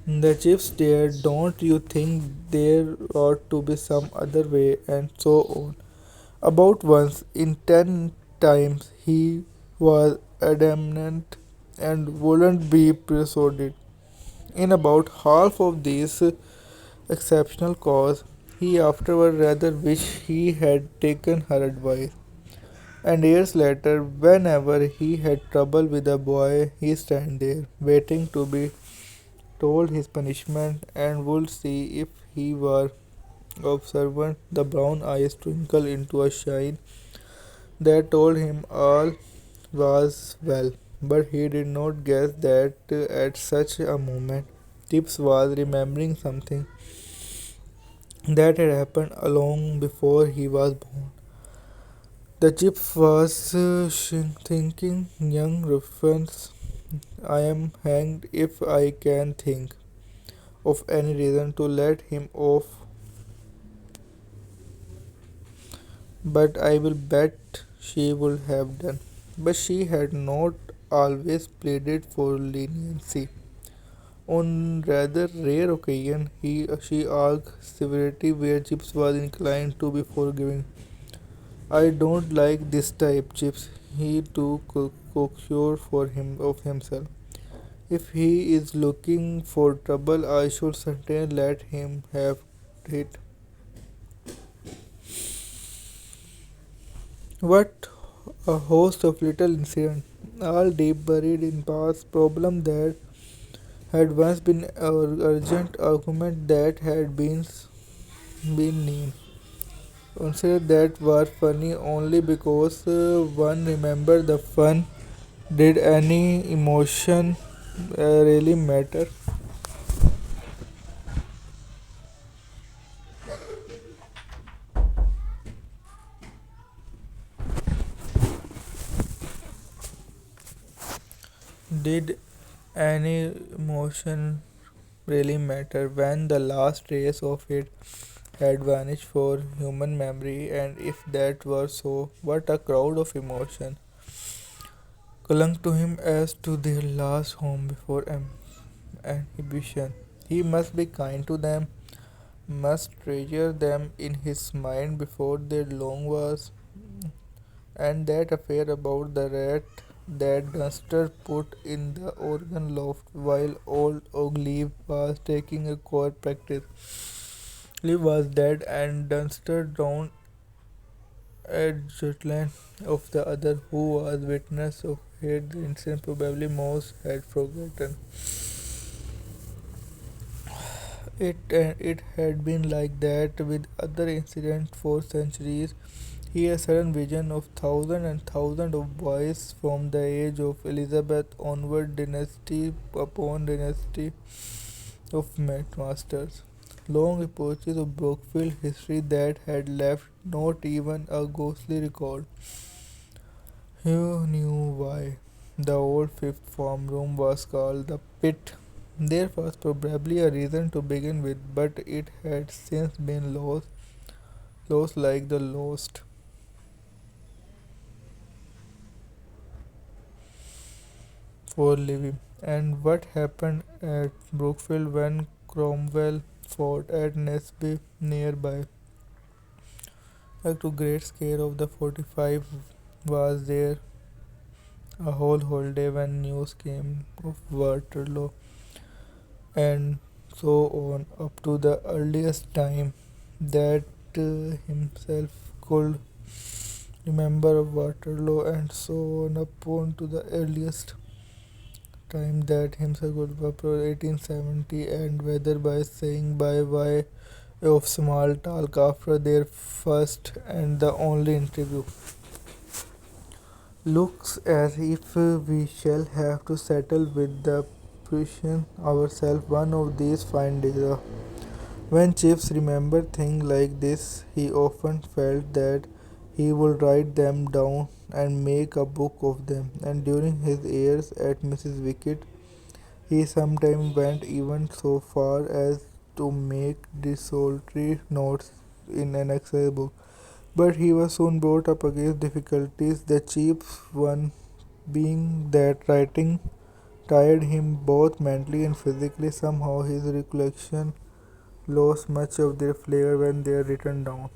The chief stared. Don't you think there ought to be some other way? And so on. About once in 10 times he was adamant and wouldn't be persuaded. In about half of these exceptional cause, he afterward rather wished he had taken her advice. And years later, whenever he had trouble with a boy, he stand there, waiting to be told his punishment, and would see if he were observant. The brown eyes twinkled into a shine that told him all was well. But he did not guess that at such a moment, Tips was remembering something that had happened long before he was born. The chip was thinking, young reference, I am hanged if I can think of any reason to let him off, but I will bet she would have done. But she had not always pleaded for leniency. On rather rare occasion, she argued severity where Chips was inclined to be forgiving. I don't like this type, Chips. He too cocksure for him of himself. If he is looking for trouble, I should certainly let him have it. What a host of little incidents, all deep buried in past problem that had once been urgent argument that had been named. Consider that were funny only because one remembered the fun. Did any emotion really matter? Did any emotion really matter when the last trace of it had vanished for human memory? And if that were so, what a crowd of emotion clung to him as to their last home before inhibition. He must be kind to them, must treasure them in his mind before their long was. And that affair about the rat that Dunster put in the organ loft while old Ogilvy was taking a choir practice. Lee was dead and Dunster drowned at Jutland of the other who was witness of it. The incident probably most had forgotten. It had been like that with other incidents for centuries. He had a sudden vision of thousands and thousands of boys from the age of Elizabeth onward, dynasty upon dynasty of masters. Long epochs of Brookfield history that had left not even a ghostly record. Who knew why? The old fifth form room was called the pit. There was probably a reason to begin with, but it had since been lost like the lost for living. And what happened at Brookfield when Cromwell fought at Nesby nearby? To great scare of the 45 was there a whole holiday when news came of Waterloo and so on up to the earliest time that himself could remember of Waterloo and so on upon to the earliest time that himself could remember 1870 and whether by saying by way of small talk after their first and the only interview. Looks as if we shall have to settle with the Prussian ourselves one of these fine days. When Chips remembered things like this, he often felt that he would write them down and make a book of them. And during his years at Mrs. Wickett, he sometimes went even so far as to make desultory notes in an Excel book. But he was soon brought up against difficulties, the chief one being that writing tired him both mentally and physically. Somehow his recollection lost much of their flavor when they are written down.